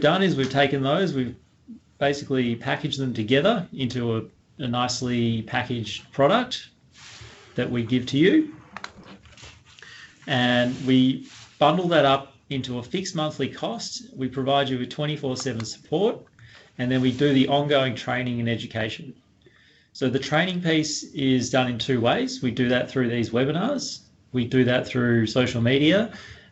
done is we've taken those, we've basically packaged them together into a nicely packaged product that we give to you. And we bundle that up into a fixed monthly cost. We provide you with 24/7 support, and then we do the ongoing training and education. So the training piece is done in two ways. We do that through these webinars. We do that through social media,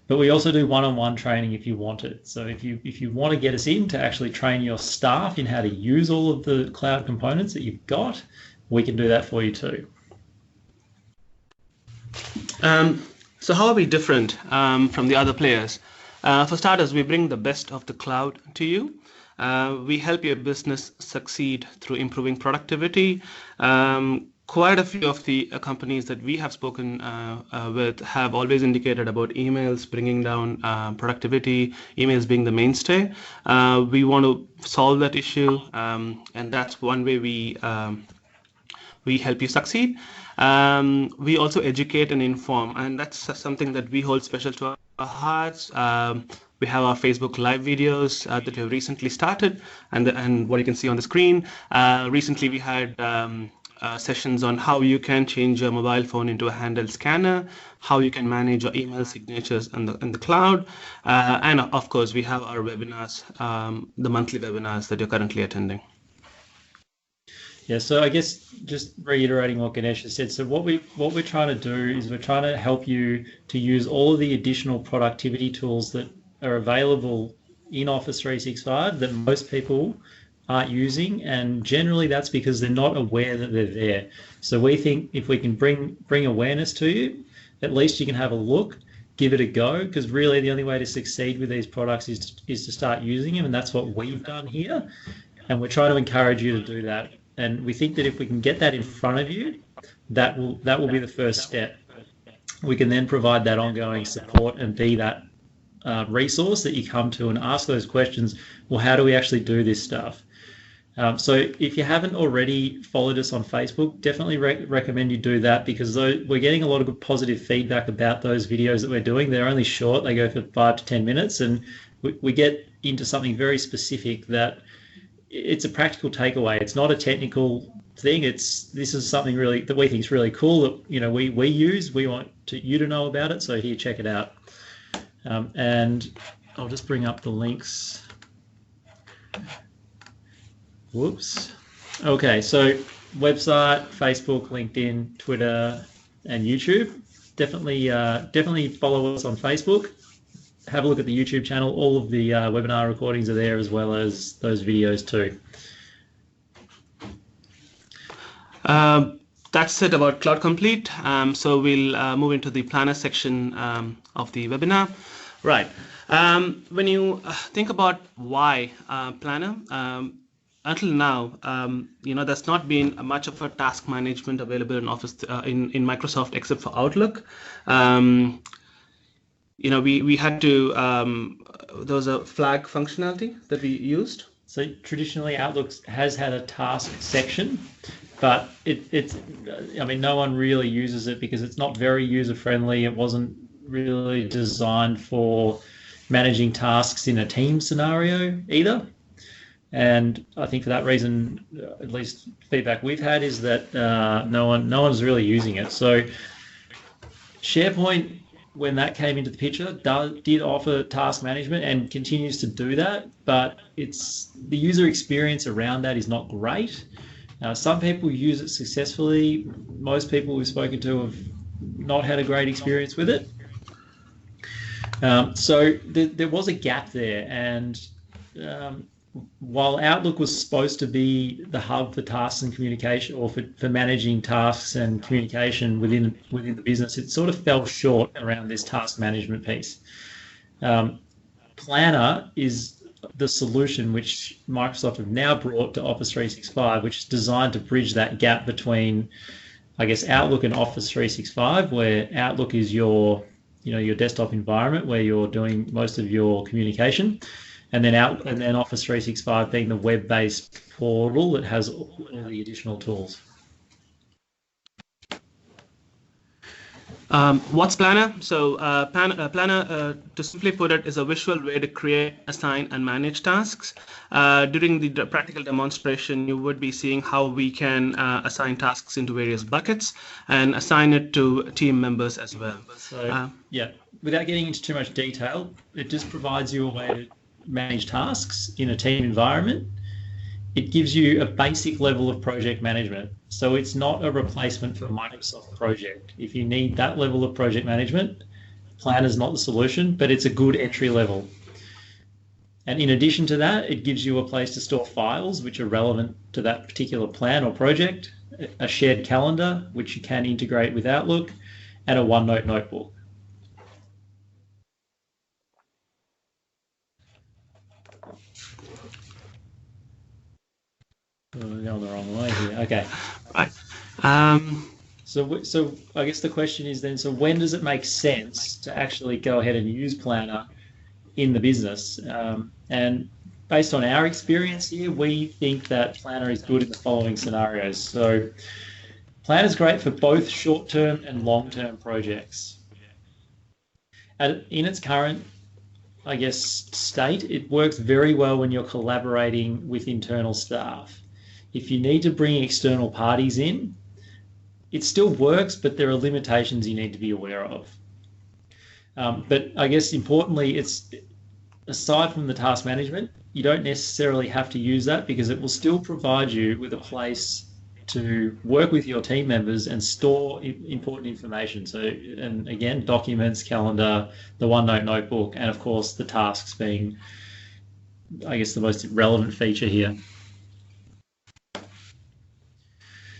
but we also do one-on-one training if you want it. So if you want to get us in to actually train your staff in how to use all of the cloud components that you've got, we can do that for you too. So how are we different from the other players? For starters, we bring the best of the cloud to you. We help your business succeed through improving productivity. Quite a few of the companies that we have spoken with have always indicated about emails bringing down productivity, emails being the mainstay. We want to solve that issue, and that's one way we help you succeed. We also educate and inform, and that's something that we hold special to our hearts. We have our Facebook Live videos that we have recently started, and what you can see on the screen. Recently, we had sessions on how you can change your mobile phone into a handheld scanner, how you can manage your email signatures in the cloud, and of course, we have our webinars, the monthly webinars that you're currently attending. Yeah, so I guess just reiterating what Ganesh has said. So what we're trying to do is we're trying to help you to use all of the additional productivity tools that are available in Office 365 that most people aren't using, and generally that's because they're not aware that they're there. So we think if we can bring awareness to you, at least you can have a look, give it a go, because really the only way to succeed with these products is to start using them, and that's what we've done here, and we're trying to encourage you to do that. And we think that if we can get that in front of you, that will be the first step. We can then provide that ongoing support and be that resource that you come to and ask those questions. Well, how do we actually do this stuff? So if you haven't already followed us on Facebook, definitely recommend you do that, because we're getting a lot of good positive feedback about those videos that we're doing. They're only short, they go for 5 to 10 minutes, and we get into something very specific that it's a practical takeaway. It's not a technical thing. This is something really that we think is really cool that we use. We want you to know about it. So here, check it out. And I'll just bring up the links. Whoops. Okay, so website, Facebook, LinkedIn, Twitter, and YouTube. Definitely follow us on Facebook. Have a look at the YouTube channel. All of the webinar recordings are there, as well as those videos too. That's it about Cloud Complete. So we'll move into the planner section of the webinar. Right. When you think about why planner, until now, there's not been much of a task management available in Office in Microsoft except for Outlook. We had to, there was a flag functionality that we used. So traditionally Outlook has had a task section, but no one really uses it because it's not very user-friendly. It wasn't really designed for managing tasks in a team scenario either. And I think for that reason, at least feedback we've had is that no one's really using it. So SharePoint, when that came into the picture, did offer task management and continues to do that, but the user experience around that is not great. Some people use it successfully. Most people we've spoken to have not had a great experience with it. So there was a gap there, and while Outlook was supposed to be the hub for tasks and communication, or for managing tasks and communication within the business, it sort of fell short around this task management piece. Planner is the solution which Microsoft have now brought to Office 365, which is designed to bridge that gap between, I guess, Outlook and Office 365, where Outlook is your desktop environment where you're doing most of your communication. And then Office 365 being the web-based portal that has all the additional tools. What's Planner? So Planner, to simply put it, is a visual way to create, assign, and manage tasks. During the practical demonstration, you would be seeing how we can assign tasks into various buckets and assign it to team members as well. So, yeah, without getting into too much detail, it just provides you a way to manage tasks in a team environment. It gives you a basic level of project management. So it's not a replacement for Microsoft Project. If you need that level of project management, Planner's not the solution, but it's a good entry level. And in addition to that, it gives you a place to store files which are relevant to that particular plan or project, a shared calendar, which you can integrate with Outlook, and a OneNote notebook. Oh, we're going the wrong way here. Okay. Right. So I guess the question is then, so when does it make sense to actually go ahead and use Planner in the business? And based on our experience here, we think that Planner is good in the following scenarios. So Planner is great for both short-term and long-term projects. And in its current, I guess, state, it works very well when you're collaborating with internal staff. If you need to bring external parties in, it still works, but there are limitations you need to be aware of. But I guess importantly, it's aside from the task management, you don't necessarily have to use that because it will still provide you with a place to work with your team members and store important information. So, and again, documents, calendar, the OneNote notebook, and of course the tasks being, I guess, the most relevant feature here.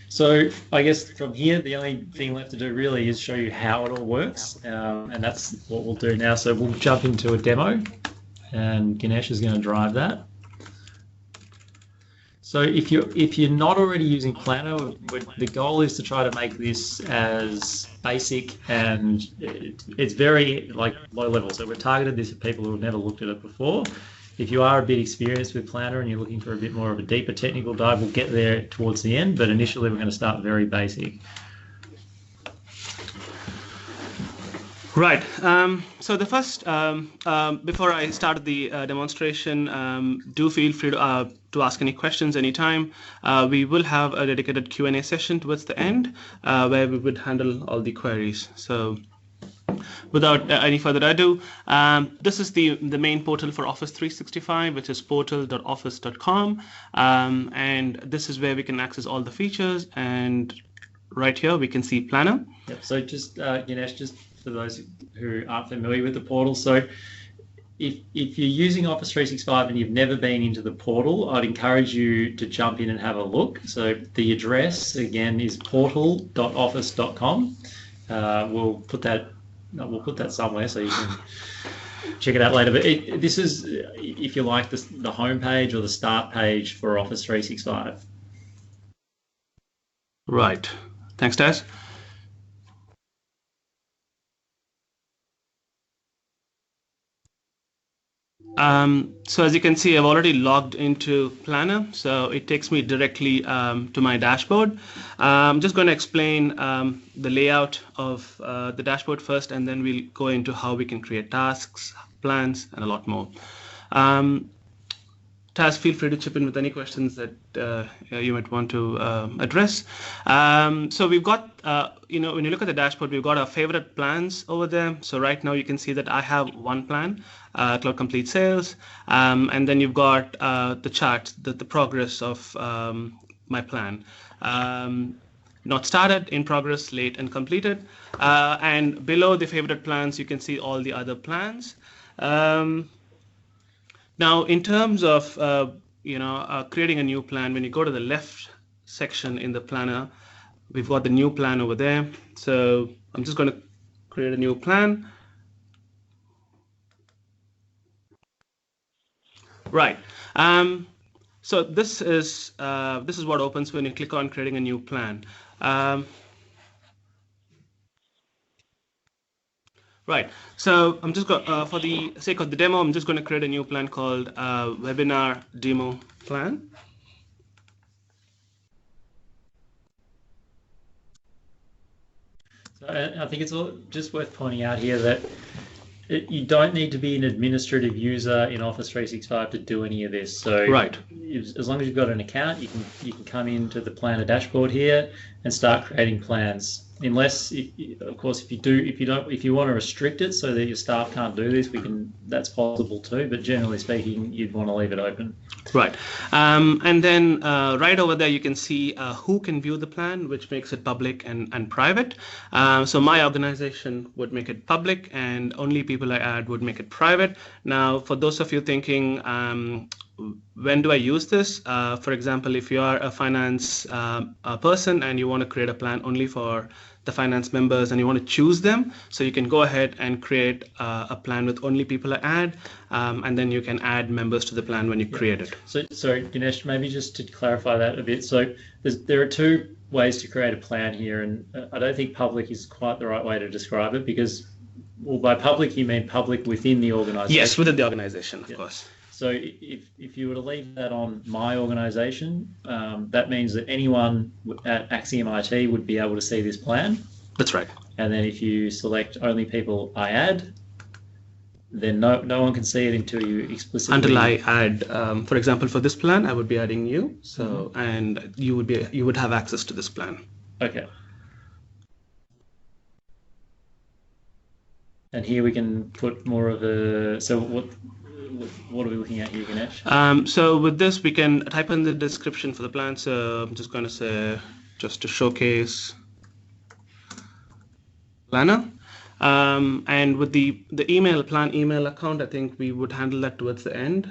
So I guess from here, the only thing left to do really is show you how it all works. And that's what we'll do now. So we'll jump into a demo and Ganesh is going to drive that. So if you're not already using Planner, the goal is to try to make this as basic and it's very like low level. So we've targeted this at people who have never looked at it before. If you are a bit experienced with Planner and you're looking for a bit more of a deeper technical dive, we'll get there towards the end, but initially we're going to start very basic. Right. So the first, before I start the demonstration, do feel free to ask any questions anytime. We will have a dedicated Q&A session towards the end where we would handle all the queries. So without any further ado, this is the main portal for Office 365, which is portal.office.com. And this is where we can access all the features. And right here, we can see Planner. Yep. So just, Ganesh, just for those who aren't familiar with the portal. So if you're using Office 365 and you've never been into the portal, I'd encourage you to jump in and have a look. So the address, again, is portal.office.com. We'll put that somewhere so you can check it out later. But this is, if you like, the home page or the start page for Office 365. Right. Thanks, Taz. So as you can see, I've already logged into Planner, so it takes me directly to my dashboard. I'm just going to explain the layout of the dashboard first, and then we'll go into how we can create tasks, plans, and a lot more. Taz, feel free to chip in with any questions that you might want to address. So we've got, when you look at the dashboard, we've got our favorite plans over there. So right now you can see that I have one plan, Cloud Complete Sales, and then you've got the chart, the progress of my plan. Not started, in progress, late, and completed. And below the favorite plans, you can see all the other plans. Now, in terms of creating a new plan, when you go to the left section in the planner, we've got the new plan over there. So I'm just going to create a new plan. Right. So this is what opens when you click on creating a new plan. Right. So I'm just going, for the sake of the demo, I'm just going to create a new plan called Webinar Demo Plan. So I think it's just worth pointing out here that you don't need to be an administrative user in Office 365 to do any of this. So Right. as long as you've got an account, you can come into the planner dashboard here and start creating plans. Unless, of course, if you want to restrict it so that your staff can't do this, that's possible too. But generally speaking, you'd want to leave it open. Right. And then right over there, you can see who can view the plan, which makes it public and private. So my organization would make it public, and only people I add would make it private. Now, for those of you thinking, when do I use this? For example, if you are a finance person and you want to create a plan only for the finance members and you want to choose them, so you can go ahead and create a plan with only people I add, and then you can add members to the plan when you create it. So, sorry, Ganesh, maybe just to clarify that a bit. So there are two ways to create a plan here, and I don't think public is quite the right way to describe it because, well, by public you mean public within the organization. Yes, within the organization, of course. So if you were to leave that on my organization, that means that anyone at Axiom IT would be able to see this plan. That's right. And then if you select only people I add, then no one can see it until you explicitly... Until I add, for example, for this plan, I would be adding you. So, and you would have access to this plan. Okay. And here we can put more of a... So what are we looking at here, Ganesh? So with this, we can type in the description for the plan. So I'm just going to say, just to showcase planner. And with the plan email account, I think we would handle that towards the end.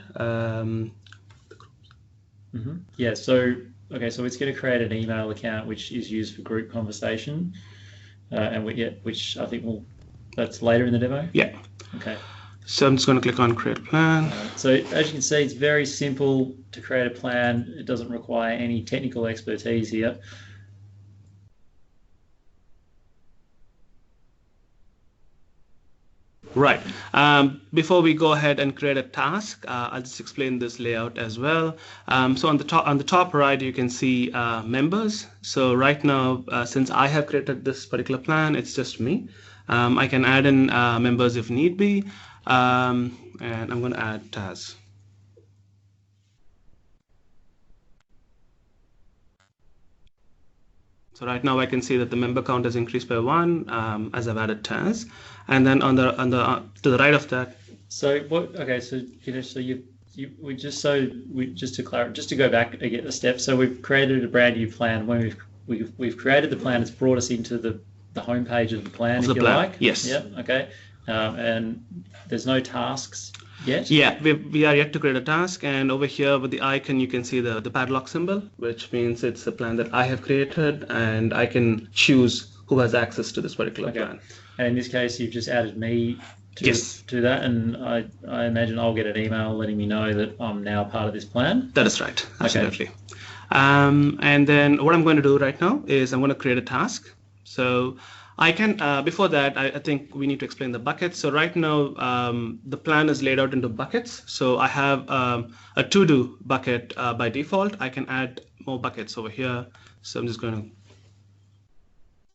Yeah, so it's going to create an email account which is used for group conversation, which I think that's later in the demo. Yeah. Okay. So I'm just going to click on create plan. So as you can see, it's very simple to create a plan. It doesn't require any technical expertise here. Right. Before we go ahead and create a task, I'll just explain this layout as well. So on the top right, you can see members. So right now, since I have created this particular plan, it's just me. I can add in members if need be. And I'm going to add tasks. So right now I can see that the member count has increased by 1 as I've added tasks. And then to the right of that. So what? Okay, so Ganesh, so just to go back again a step. So we've created a brand new plan. When we've created the plan, it's brought us into the homepage of the plan, if you like. Yes. Yeah. Okay. And there's no tasks yet. Yeah, we are yet to create a task, and over here with the icon you can see the padlock symbol, which means it's a plan that I have created, and I can choose who has access to this particular plan. And in this case, you've just added me to that, and I imagine I'll get an email letting me know that I'm now part of this plan. That is right. Absolutely. Okay. And then what I'm going to do right now is I'm going to create a task. So I can, before that, I think we need to explain the buckets. So right now, the plan is laid out into buckets. So I have a to-do bucket by default. I can add more buckets over here. So I'm just going to...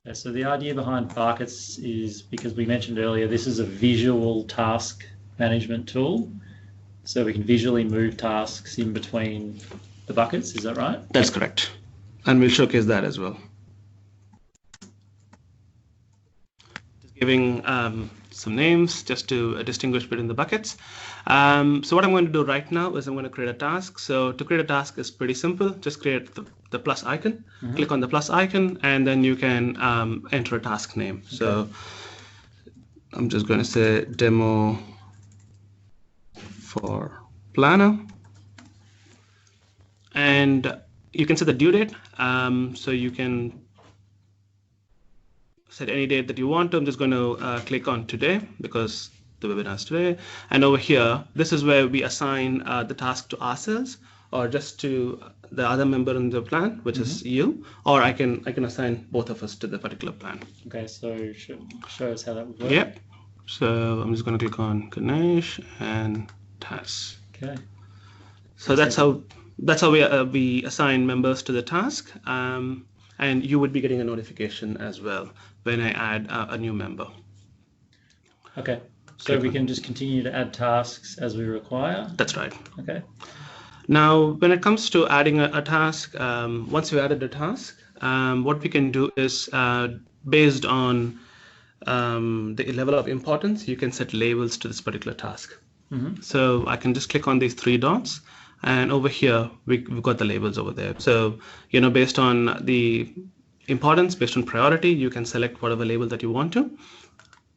Yeah, so the idea behind buckets is because we mentioned earlier, this is a visual task management tool. So we can visually move tasks in between the buckets. Is that right? That's correct. And we'll showcase that as well. Giving some names just to distinguish between the buckets. So what I'm going to do right now is I'm going to create a task. So to create a task is pretty simple. Just create the plus icon, click on the plus icon, and then you can enter a task name. Okay. So I'm just going to say demo for planner. And you can set the due date. So you can set any date that you want to. I'm just going to click on today because the webinar is today. And over here, this is where we assign the task to ourselves or just to the other member in the plan, which is you, or I can assign both of us to the particular plan. Okay, so show us how that would work. Yep. So I'm just going to click on Ganesh and task. Okay. So that's how we assign members to the task. And you would be getting a notification as well when I add a new member. Okay, so we can just continue to add tasks as we require. That's right. Okay. Now, when it comes to adding a task, once you added a task, what we can do is based on the level of importance, you can set labels to this particular task. So I can just click on these three dots, and over here we've got the labels over there. So based on the importance, based on priority, you can select whatever label that you want to.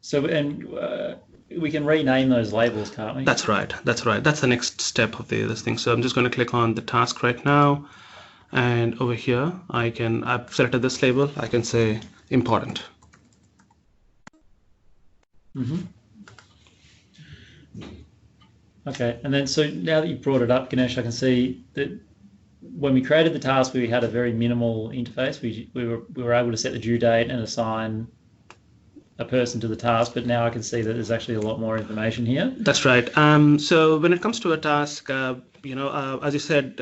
So we can rename those labels, can't we? That's right. That's right. That's the next step of this thing. So I'm just going to click on the task right now, and over here I've selected this label. I can say important. Okay, and then so now that you've brought it up, Ganesh, I can see that when we created the task, we had a very minimal interface. We were able to set the due date and assign a person to the task, but now I can see that there's actually a lot more information here. That's right. So when it comes to a task, as you said,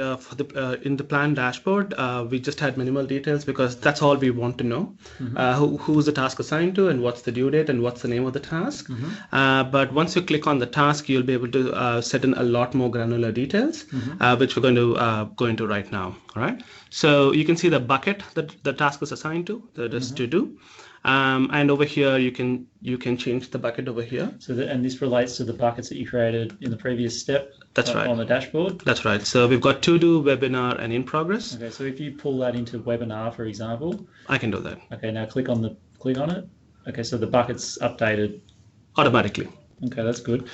in the plan dashboard, we just had minimal details because that's all we want to know. Who's the task assigned to, and what's the due date, and what's the name of the task. But once you click on the task, you'll be able to set in a lot more granular details, which we're going to go into right now. All right. So you can see the bucket that the task is assigned to, that is to do. And over here, you can change the bucket over here. So and this relates to the buckets that you created in the previous step. That's right. On the dashboard. That's right. So we've got to do, webinar, and in progress. Okay. So if you pull that into webinar, for example, I can do that. Okay. Now click on it. Okay. So the bucket's updated Automatically. Okay, that's good.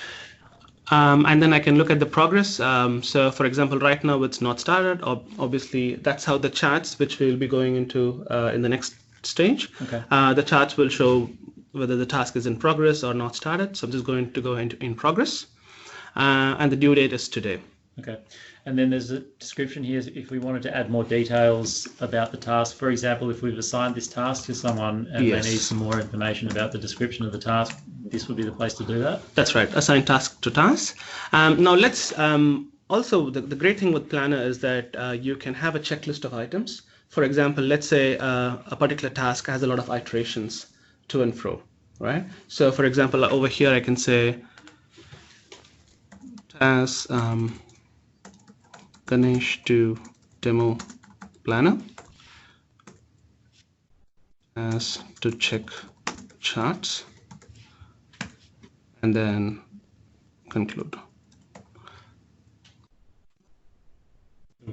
And then I can look at the progress. So for example, right now it's not started. Obviously, that's how the charts, which we'll be going into in the next stage. Okay. The charts will show whether the task is in progress or not started. So I'm just going to go into in progress. And the due date is today. Okay. And then there's a description here if we wanted to add more details about the task. For example, if we've assigned this task to someone and Yes. they need some more information about the description of the task, this would be the place to do that. That's right. Assign task to task. Now let's also the great thing with Planner is that you can have a checklist of items. For example, let's say a particular task has a lot of iterations to and fro, right? So for example, over here I can say task Ganesh to demo Planner as to check charts and then conclude.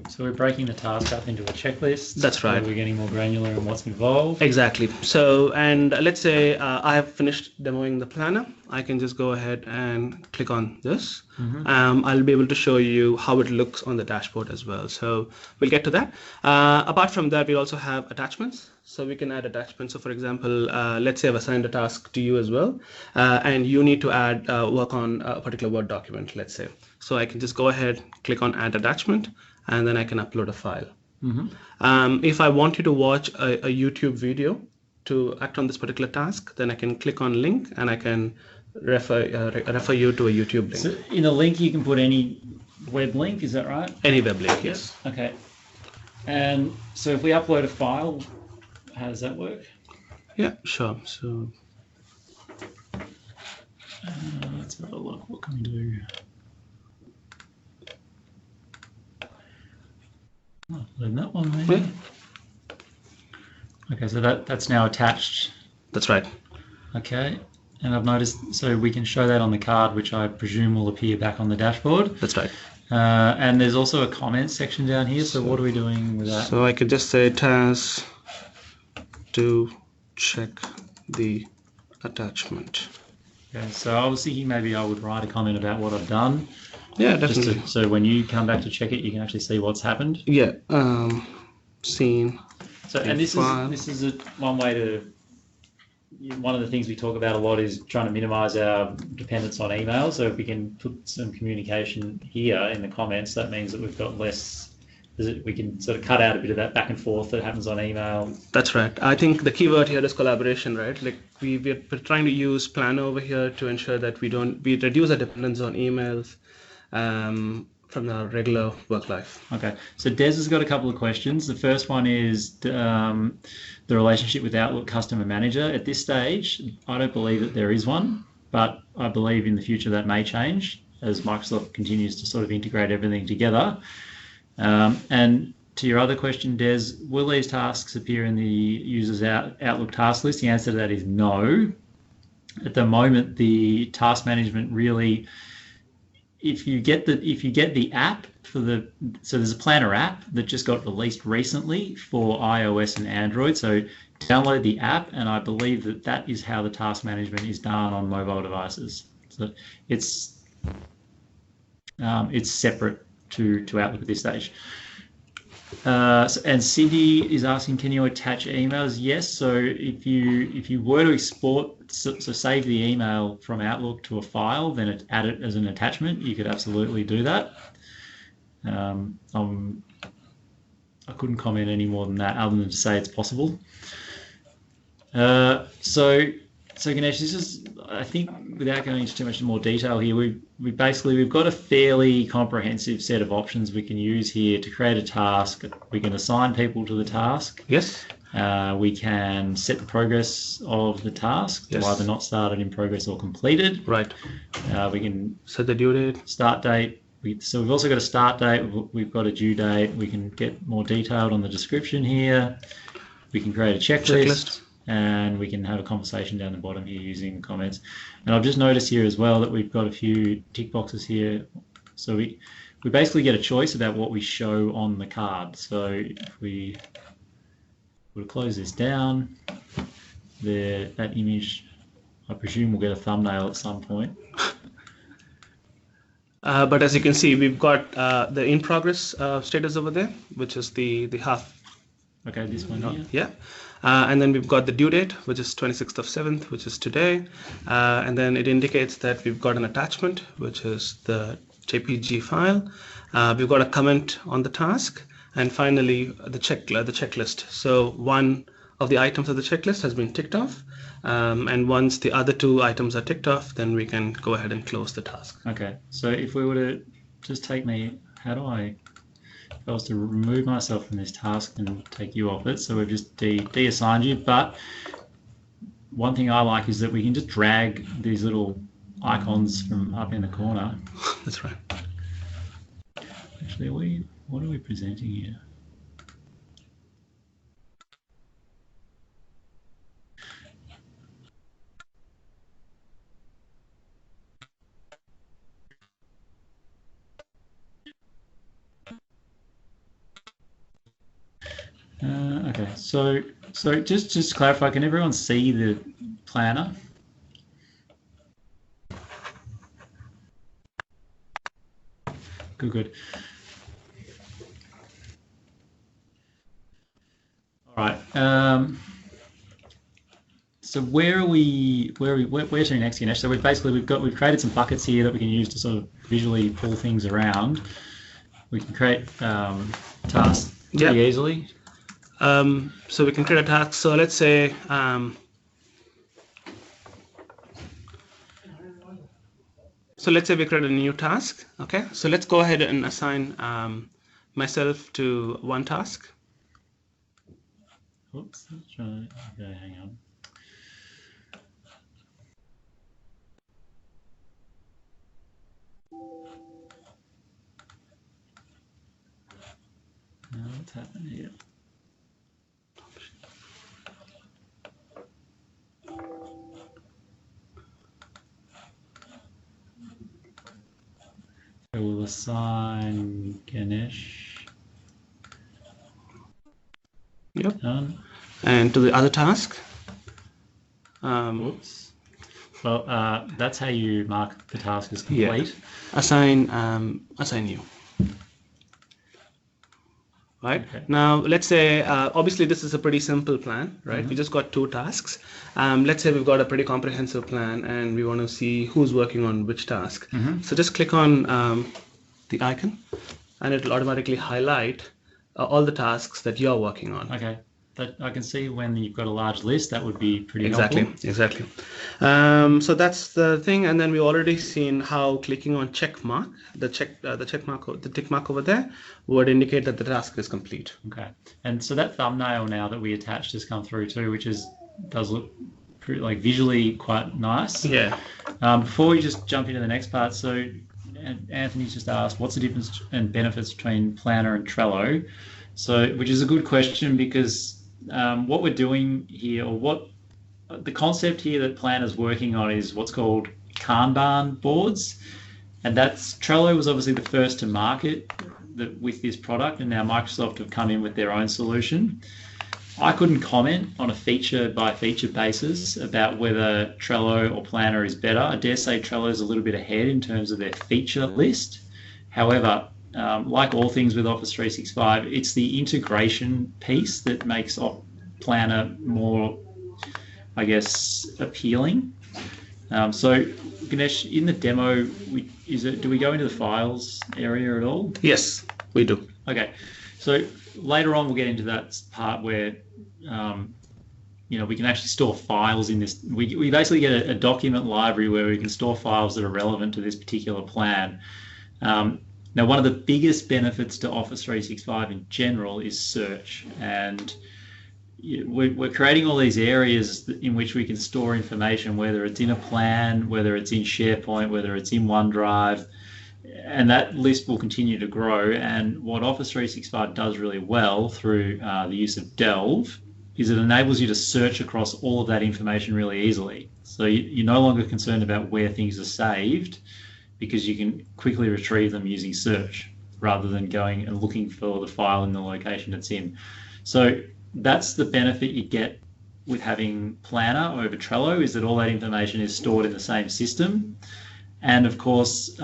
So we're breaking the task up into a checklist. That's right. So we're getting more granular in what's involved. Exactly. So, and let's say I have finished demoing the planner. I can just go ahead and click on this. I'll be able to show you how it looks on the dashboard as well. So we'll get to that. Apart from that, we also have attachments. So we can add attachments. So for example, let's say I've assigned a task to you as well, and you need to add work on a particular Word document, let's say. So I can just go ahead, click on add attachment, and then I can upload a file. If I want you to watch a YouTube video to act on this particular task, then I can click on link and I can refer you to a YouTube link. So in the link, you can put any web link, is that right? Any web link, yes. Okay. And so if we upload a file, how does that work? Yeah, sure. So let's have a look. What can we do? Upload that one maybe. Yeah. Okay, so that's now attached. That's right. Okay. And I've noticed, so we can show that on the card, which I presume will appear back on the dashboard. That's right. And there's also a comments section down here. So what are we doing with that? So I could just say task to check the attachment. Okay, so I was thinking maybe I would write a comment about what I've done. Yeah, definitely. So when you come back to check it, you can actually see what's happened. Yeah. Scene. So and this is one way to. One of the things we talk about a lot is trying to minimize our dependence on email. So if we can put some communication here in the comments, that means that we've got less. We can sort of cut out a bit of that back and forth that happens on email. That's right. I think the keyword here is collaboration, right? Like we're trying to use Planner over here to ensure that we reduce our dependence on emails. from our regular work life. Okay, so Des has got a couple of questions. The first one is the relationship with Outlook Customer Manager. At this stage, I don't believe that there is one, but I believe in the future that may change as Microsoft continues to sort of integrate everything together. And to your other question, Des, will these tasks appear in the user's Outlook task list? The answer to that is no. At the moment, the task management really, if you get the app so there's a planner app that just got released recently for iOS and Android. So download the app, and I believe that is how the task management is done on mobile devices. So it's separate to Outlook at this stage. And Cindy is asking, can you attach emails? Yes. So if you were to export, so save the email from Outlook to a file, then add it as an attachment. You could absolutely do that. I couldn't comment any more than that, other than to say it's possible. So Ganesh, this is, I think, without going into too much more detail here, we've got a fairly comprehensive set of options we can use here to create a task. We can assign people to the task. Yes. We can set the progress of the task to either not started, in progress, or completed. Right. We can set the due date, start date. So we've also got a start date. We've got a due date. We can get more detailed on the description here. We can create a checklist. And we can have a conversation down the bottom here using comments. And I've just noticed here as well that we've got a few tick boxes here. So we basically get a choice about what we show on the card. So if we were to close this down, that image, I presume, will get a thumbnail at some point. But as you can see, we've got the in progress status over there, which is the half. Okay, this one here. Yeah. And then we've got the due date, which is 26th of 7th, which is today. And then it indicates that we've got an attachment, which is the JPG file. We've got a comment on the task. And finally, the checklist. So one of the items of the checklist has been ticked off. And once the other two items are ticked off, then we can go ahead and close the task. Okay. So if we were to just take me, if I was to remove myself from this task and take you off it, so we've just de-assigned you. But one thing I like is that we can just drag these little icons from up in the corner. That's right. Actually, what are we presenting here? Okay, so just to clarify, can everyone see the planner? Good. All right. So where to next, Ganesh? So we've created some buckets here that we can use to sort of visually pull things around. We can create tasks pretty easily. So we can create a task. So let's say we create a new task. Okay, so let's go ahead and assign myself to one task. Oops, let's try. Okay, hang on. Now what's happened here? So we'll assign Ganesh. Yep. Done. And to the other task. Oops. Well, that's how you mark the task as complete. Yeah. Assign you. Right. Okay. Now, let's say, obviously, this is a pretty simple plan, right? We just got two tasks. Let's say we've got a pretty comprehensive plan and we want to see who's working on which task. So just click on the icon and it will automatically highlight all the tasks that you're working on. Okay. that I can see when you've got a large list, that would be pretty Exactly, helpful. exactly. So that's the thing, and then we've already seen how clicking on check mark, the check mark, the tick mark over there would indicate that the task is complete. Okay. And so that thumbnail now that we attached has come through too, which does look pretty, like, visually quite nice. Yeah. Before we just jump into the next part, so Anthony's just asked, what's the difference and benefits between Planner and Trello? So, which is a good question, because what we're doing here, or what the concept here that Planner's working on, is what's called Kanban boards. And Trello was obviously the first to market with this product, and now Microsoft have come in with their own solution. I couldn't comment on a feature by feature basis about whether Trello or Planner is better. I dare say Trello is a little bit ahead in terms of their feature list. However, like all things with Office 365, it's the integration piece that makes Planner more, I guess, appealing. So, Ganesh, in the demo, do we go into the files area at all? Yes, we do. Okay, so later on we'll get into that part where we can actually store files in this. We basically get a document library where we can store files that are relevant to this particular plan. Now, one of the biggest benefits to Office 365 in general is search, and we're creating all these areas in which we can store information, whether it's in a plan, whether it's in SharePoint, whether it's in OneDrive, and that list will continue to grow. And what Office 365 does really well through the use of Delve is it enables you to search across all of that information really easily. So you're no longer concerned about where things are saved, because you can quickly retrieve them using search rather than going and looking for the file in the location it's in. So that's the benefit you get with having Planner over Trello, is that all that information is stored in the same system. And of course,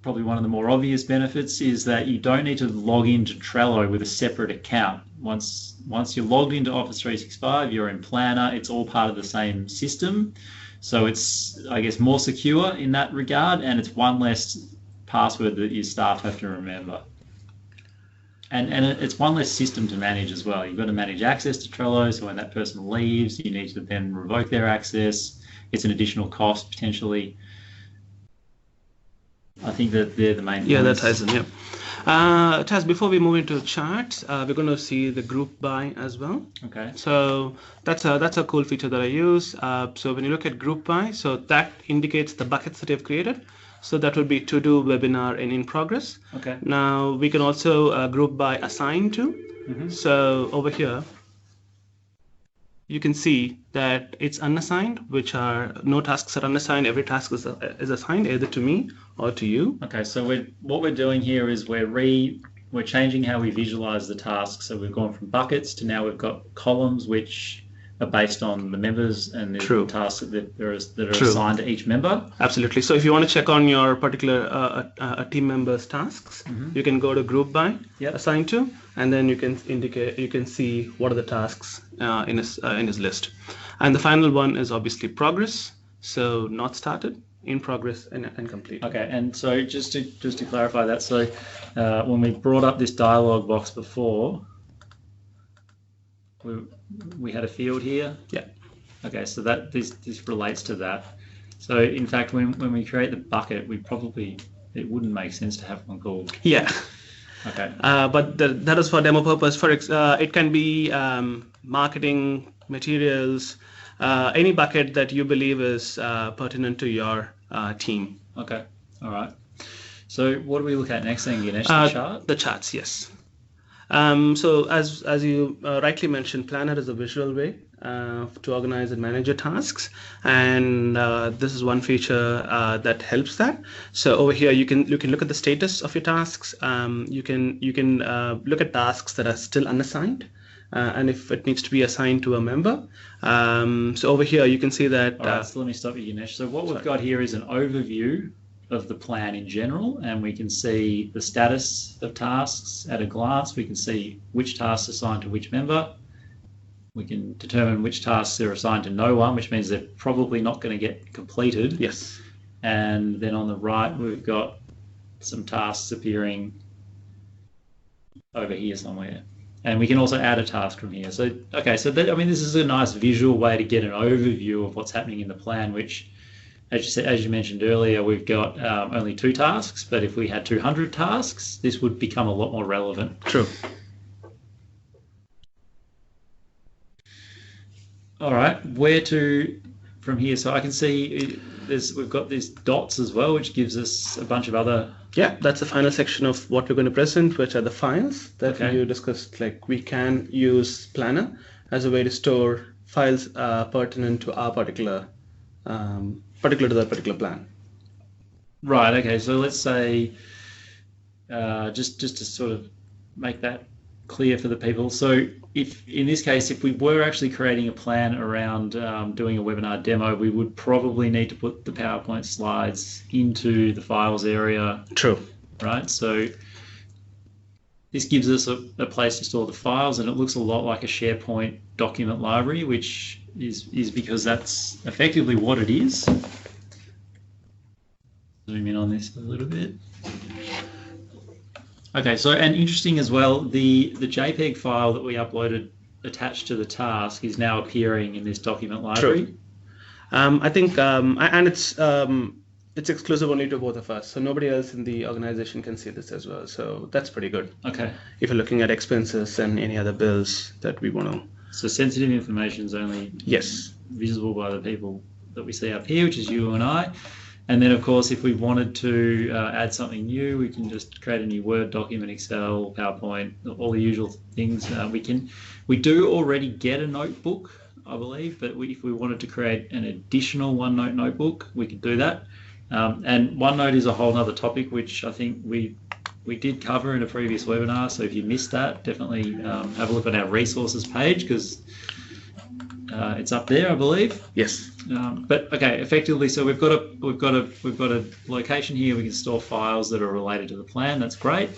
probably one of the more obvious benefits is that you don't need to log into Trello with a separate account. Once you're logged into Office 365, you're in Planner, it's all part of the same system. So it's, I guess, more secure in that regard, and it's one less password that your staff have to remember. And it's one less system to manage as well. You've got to manage access to Trello, so when that person leaves, you need to then revoke their access. It's an additional cost, potentially. I think that they're the main points. Yeah, that ties in, yeah. Taz, before we move into charts, we're going to see the group by as well. Okay. So that's a cool feature that I use. So when you look at group by, so that indicates the buckets that you've created. So that would be to do, webinar, and in progress. Okay. Now we can also group by assign to. Mm-hmm. So over here, you can see that it's unassigned, which are no tasks are unassigned. Every task is assigned either to me or to you. Okay, so what we're doing here is we're changing how we visualize the tasks. So we've gone from buckets to now we've got columns, which are based on the members and the tasks that are assigned to each member. Absolutely. So if you want to check on your particular a team member's tasks, you can go to group by, assign to, and then you can see what are the tasks in his list. And the final one is obviously progress. So not started, in progress, and complete. Okay, and so just to clarify that, so when we brought up this dialog box before, we had a field here. Yeah. Okay, so that this relates to that. So in fact, when we create the bucket, it wouldn't make sense to have one called. Yeah. Okay. But that is for demo purpose. It can be marketing materials, any bucket that you believe is pertinent to your team. Okay. All right. So what do we look at next then, Ganesh? The chart? The charts, yes. So as you rightly mentioned, Planner is a visual way to organize and manage your tasks, and this is one feature that helps that. So over here you can look at the status of your tasks. You can look at tasks that are still unassigned, and if it needs to be assigned to a member. So over here you can see that. All right, so let me stop you, Ganesh. So what we've got here is an overview of the plan in general, and we can see the status of tasks at a glance. We can see which tasks are assigned to which member. We can determine which tasks are assigned to no one, which means they're probably not going to get completed. Yes. And then on the right, we've got some tasks appearing over here somewhere. And we can also add a task from here. So, okay, so that, I mean, this is a nice visual way to get an overview of what's happening in the plan, which, as you mentioned earlier, we've got only 2 tasks, but if we had 200 tasks, this would become a lot more relevant. True. All right, where to from here? So I can see we've got these dots as well, which gives us a bunch of other. Yeah, that's the final section of what we're going to present, which are the files that Okay. you discussed. Like, we can use Planner as a way to store files pertinent to our particular to that particular plan. Right. Okay. So let's say just to sort of make that clear for the people. So if in this case, if we were actually creating a plan around doing a webinar demo, we would probably need to put the PowerPoint slides into the files area. True. Right. So this gives us a place to store the files, and it looks a lot like a SharePoint document library, which is because that's effectively what it is. Zoom in on this a little bit. Okay, so, and interesting as well, the JPEG file that we uploaded attached to the task is now appearing in this document library. True. I think, and it's exclusive only to both of us, so nobody else in the organization can see this as well. So that's pretty good. Okay. If you're looking at expenses and any other bills that we want to. So sensitive information is only visible by the people that we see up here, which is you and I. And then, of course, if we wanted to add something new, we can just create a new Word document, Excel, PowerPoint, all the usual things. We do already get a notebook, I believe, but if we wanted to create an additional OneNote notebook, we could do that. And OneNote is a whole other topic, which I think we did cover in a previous webinar. So if you missed that, definitely have a look on our resources page, because it's up there, I believe. Yes. But okay, effectively, so we've got a location here. We can store files that are related to the plan. That's great.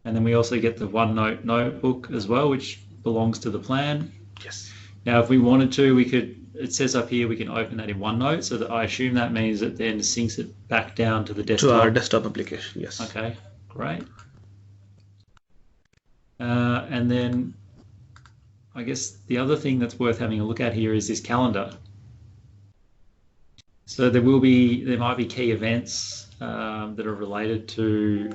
And then we also get the OneNote notebook as well, which belongs to the plan. Yes. Now, if we wanted to, we could. It says up here we can open that in OneNote. So that I assume that means it then syncs it back down to the desktop. To our desktop application. Yes. Okay. Great. And then I guess the other thing that's worth having a look at here is this calendar. So there might be key events that are related to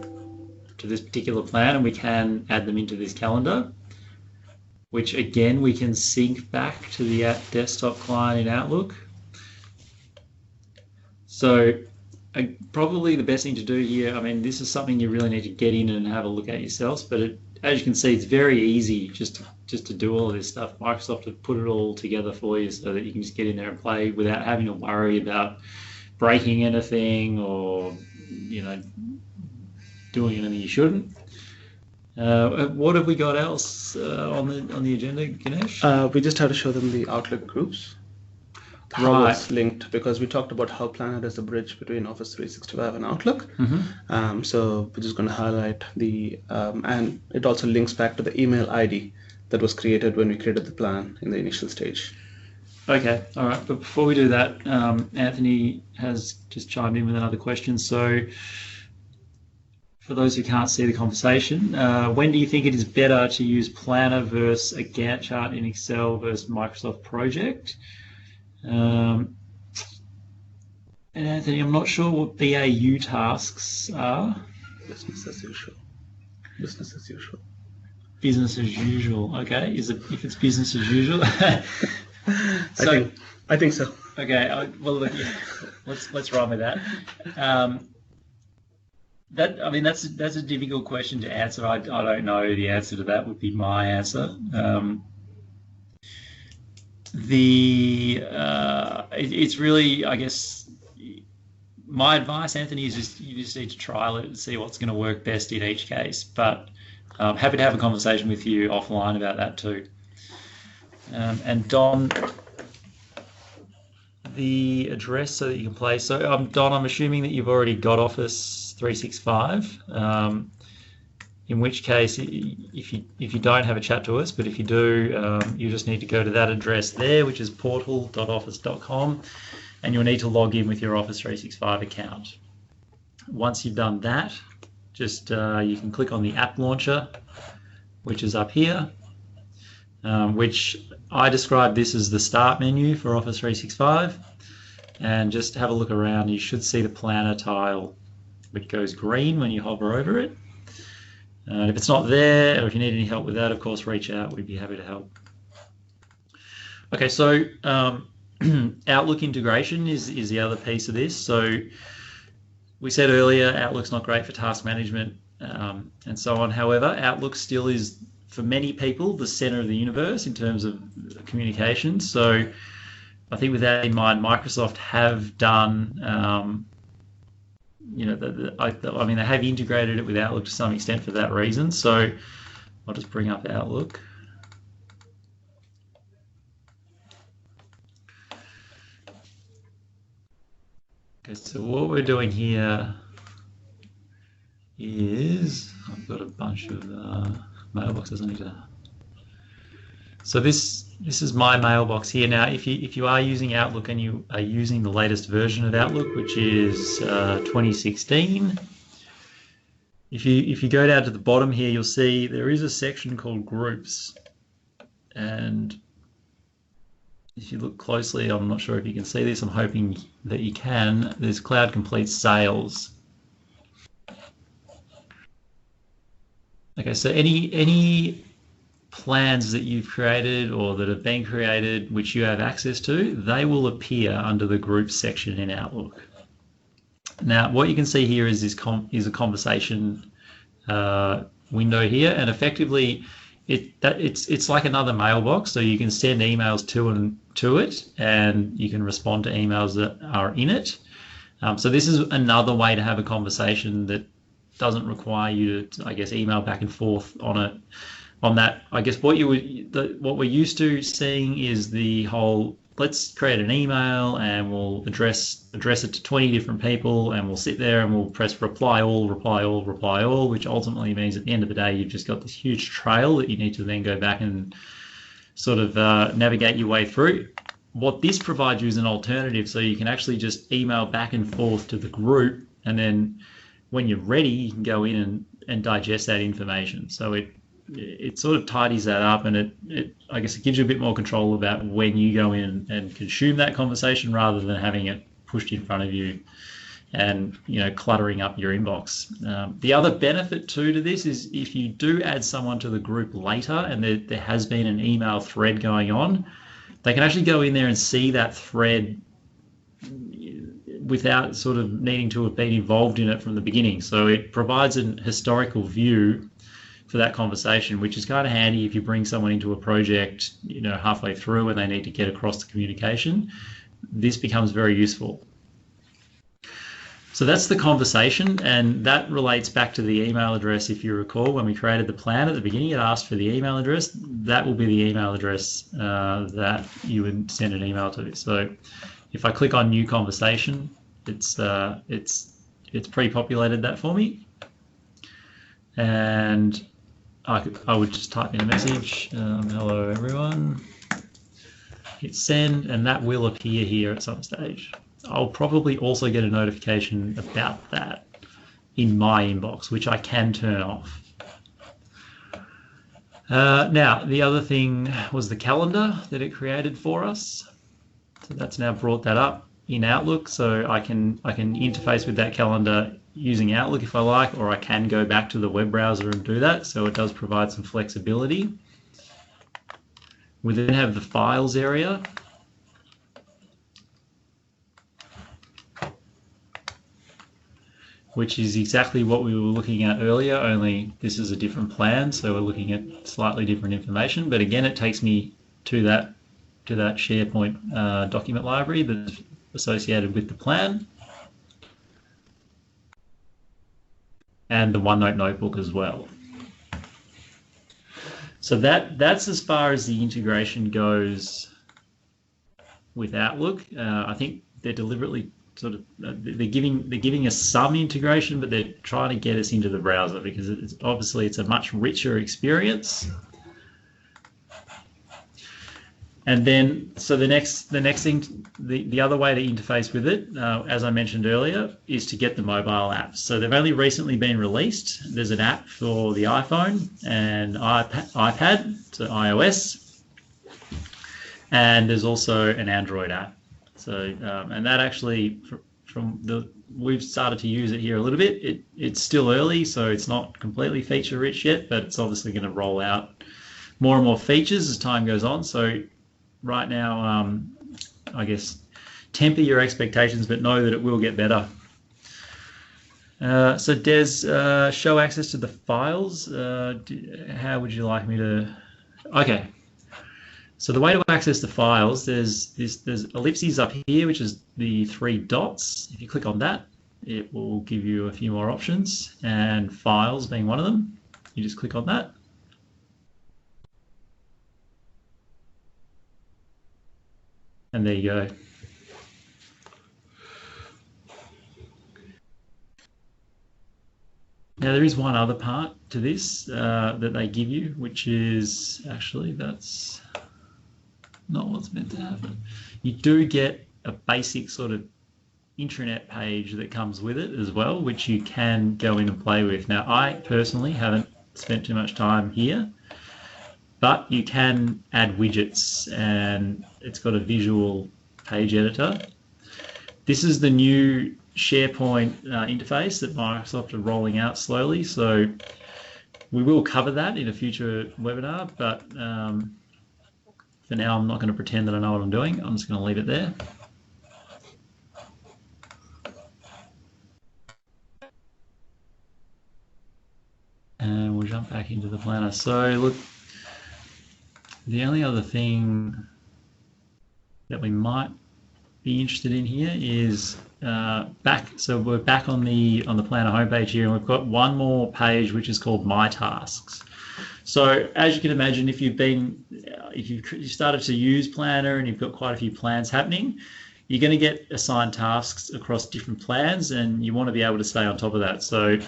this particular plan, and we can add them into this calendar, which again we can sync back to the desktop client in Outlook. So probably the best thing to do here, I mean, this is something you really need to get in and have a look at yourselves, but as you can see, it's very easy just to do all of this stuff. Microsoft have put it all together for you so that you can just get in there and play without having to worry about breaking anything or, doing anything you shouldn't. What have we got else on the agenda, Ganesh? We just have to show them the Outlook groups. How it's linked, because we talked about how Planner is a bridge between Office 365 and Outlook. Mm-hmm. So we're just going to highlight and it also links back to the email ID that was created when we created the plan in the initial stage. Okay, all right. But before we do that, Anthony has just chimed in with another question. So for those who can't see the conversation, when do you think it is better to use Planner versus a Gantt chart in Excel versus Microsoft Project? And Anthony, I'm not sure what BAU tasks are. Business as usual. Business as usual. Business as usual. Okay. If it's business as usual? I think so. Okay. Well, look, yeah, let's run with that. That's a difficult question to answer. I don't know the answer to that. Would be my answer. It's really, I guess, my advice, Anthony, is you just need to trial it and see what's going to work best in each case. But I'm happy to have a conversation with you offline about that too. And Don, the address so that you can play. So Don, I'm assuming that you've already got Office 365. In which case, if you don't, have a chat to us, but if you do, you just need to go to that address there, which is portal.office.com, and you'll need to log in with your Office 365 account. Once you've done that, just you can click on the app launcher, which is up here, which I describe this as the start menu for Office 365. And just have a look around. You should see the planner tile, which goes green when you hover over it. If it's not there, or if you need any help with that, of course, reach out. We'd be happy to help. Okay, so Outlook integration is the other piece of this. So we said earlier, Outlook's not great for task management and so on. However, Outlook still is, for many people, the center of the universe in terms of communication. So I think with that in mind, Microsoft have done, I mean, they have integrated it with Outlook to some extent for that reason. So I'll just bring up Outlook. Okay, so what we're doing here is, I've got a bunch of mailboxes I need to. So this is my mailbox here. Now, if you are using Outlook and you are using the latest version of Outlook, which is 2016, if you go down to the bottom here, you'll see there is a section called Groups, and if you look closely, I'm not sure if you can see this. I'm hoping that you can. There's Cloud Complete Sales. Okay, so any plans that you've created or that have been created which you have access to, they will appear under the Groups section in Outlook. Now, what you can see here is a conversation window here, and effectively it's like another mailbox, so you can send emails to it, and you can respond to emails that are in it. So this is another way to have a conversation that doesn't require you to, I guess, email back and forth on it. On that, I guess what we're used to seeing is the whole, let's create an email and we'll address it to 20 different people, and we'll sit there and we'll press reply all, which ultimately means at the end of the day you've just got this huge trail that you need to then go back and sort of navigate your way through. What this provides you is an alternative, so you can actually just email back and forth to the group, and then when you're ready you can go in and digest that information. So it sort of tidies that up, and I guess it gives you a bit more control about when you go in and consume that conversation, rather than having it pushed in front of you and cluttering up your inbox. The other benefit too to this is if you do add someone to the group later and there has been an email thread going on, they can actually go in there and see that thread without sort of needing to have been involved in it from the beginning. So it provides an historical view for that conversation, which is kind of handy if you bring someone into a project, halfway through and they need to get across the communication. This becomes very useful. So that's the conversation, and that relates back to the email address. If you recall, when we created the plan at the beginning, it asked for the email address. That will be the email address that you would send an email to. So if I click on New Conversation, it's pre-populated that for me, and I would just type in a message, hello everyone, hit send, and that will appear here at some stage. I'll probably also get a notification about that in my inbox, which I can turn off. Now, the other thing was the calendar that it created for us. So that's now brought that up in Outlook, so I can interface with that calendar using Outlook if I like, or I can go back to the web browser and do that. So it does provide some flexibility. We then have the files area. Which is exactly what we were looking at earlier, only this is a different plan, so we're looking at slightly different information. But again, it takes me to that SharePoint document library that's associated with the plan, and the OneNote notebook as well. So that's as far as the integration goes with Outlook. I think they're deliberately they're giving us some integration, but they're trying to get us into the browser because it's a much richer experience. And then, so the next thing, the other way to interface with it, as I mentioned earlier, is to get the mobile apps. So they've only recently been released. There's an app for the iPhone and iPad, so iOS, and there's also an Android app. So, and that actually, we've started to use it here a little bit. It's still early, so it's not completely feature rich yet, but it's obviously going to roll out more and more features as time goes on. So right now, I guess, temper your expectations, but know that it will get better. So Des, show access to the files. How would you like me to? Okay. So the way to access the files, there's ellipses up here, which is the 3 dots. If you click on that, it will give you a few more options, and files being one of them. You just click on that. And there you go. Now there is one other part to this that they give you, which is actually, that's not what's meant to happen. You do get a basic sort of intranet page that comes with it as well, which you can go in and play with. Now I personally haven't spent too much time here, but you can add widgets, and it's got a visual page editor. This is the new SharePoint interface that Microsoft are rolling out slowly, so we will cover that in a future webinar, but for now I'm not going to pretend that I know what I'm doing. I'm just going to leave it there. And we'll jump back into the planner. So look, the only other thing that we might be interested in here is back. So we're back on the planner homepage here, and we've got one more page which is called My Tasks. So as you can imagine, if you started to use Planner and you've got quite a few plans happening, you're going to get assigned tasks across different plans, and you want to be able to stay on top of that. So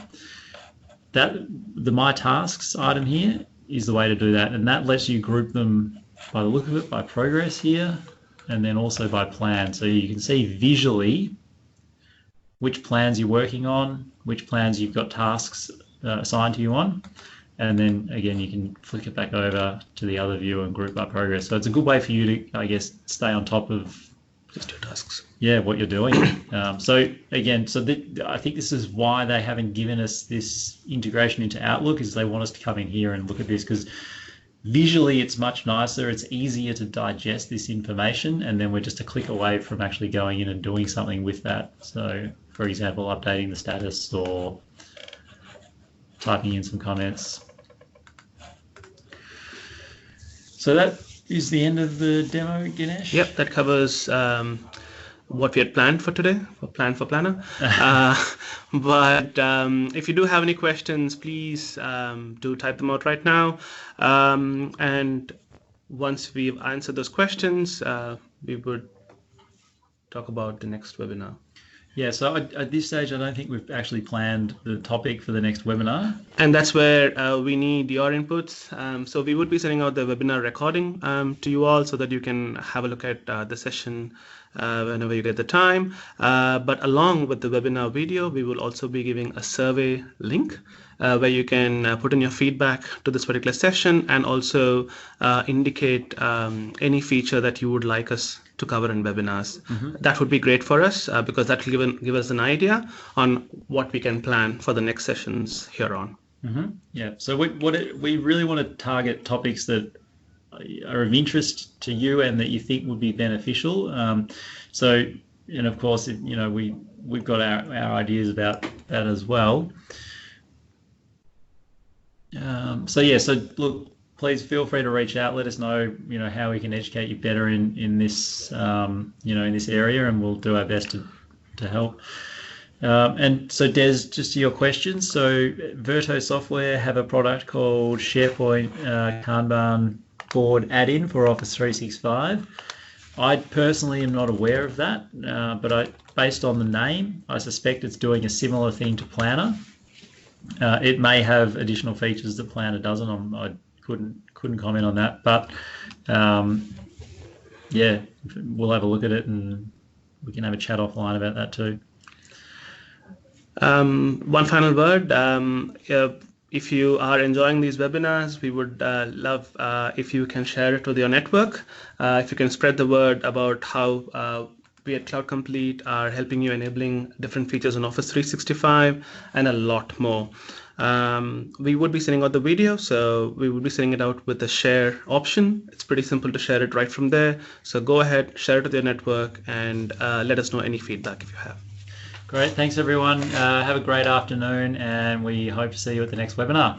that the My Tasks item here is the way to do that, and that lets you group them by the look of it by progress here, and then also by plan. So you can see visually which plans you're working on, which plans you've got tasks assigned to you on, and then again you can flick it back over to the other view and group by progress. So it's a good way for you to, I guess, stay on top of just your tasks. Yeah, what you're doing. So again, I think this is why they haven't given us this integration into Outlook, is they want us to come in here and look at this, because visually it's much nicer, it's easier to digest this information, and then we're just a click away from actually going in and doing something with that. So for example, updating the status or typing in some comments. So that is the end of the demo, Ganesh? Yep, that covers what we had planned for today, for Planner. But if you do have any questions, please do type them out right now. And once we've answered those questions, we would talk about the next webinar. Yeah, so at this stage, I don't think we've actually planned the topic for the next webinar. And that's where we need your inputs. So we would be sending out the webinar recording to you all so that you can have a look at the session whenever you get the time. But along with the webinar video, we will also be giving a survey link where you can put in your feedback to this particular session, and also indicate any feature that you would like us to cover in webinars. Mm-hmm. That would be great for us because that will give us an idea on what we can plan for the next sessions here on. Mm-hmm. Yeah, so we really want to target topics that are of interest to you and that you think would be beneficial. And of course, we've got our ideas about that as well. So look, please feel free to reach out. Let us know, how we can educate you better in this, in this area, and we'll do our best to help. And so, Des, just to your questions. So, Verto Software have a product called SharePoint Kanban board add-in for Office 365. I personally am not aware of that, but based on the name, I suspect it's doing a similar thing to Planner. It may have additional features that Planner doesn't. I couldn't comment on that, but yeah, we'll have a look at it and we can have a chat offline about that too. One final word. If you are enjoying these webinars, we would love if you can share it with your network. If you can spread the word about how we at Cloud Complete are helping you enabling different features on Office 365 and a lot more. We would be sending out the video, so we would be sending it out with the share option. It's pretty simple to share it right from there. So go ahead, share it with your network, and let us know any feedback if you have. Great. Thanks, everyone. Have a great afternoon, and we hope to see you at the next webinar.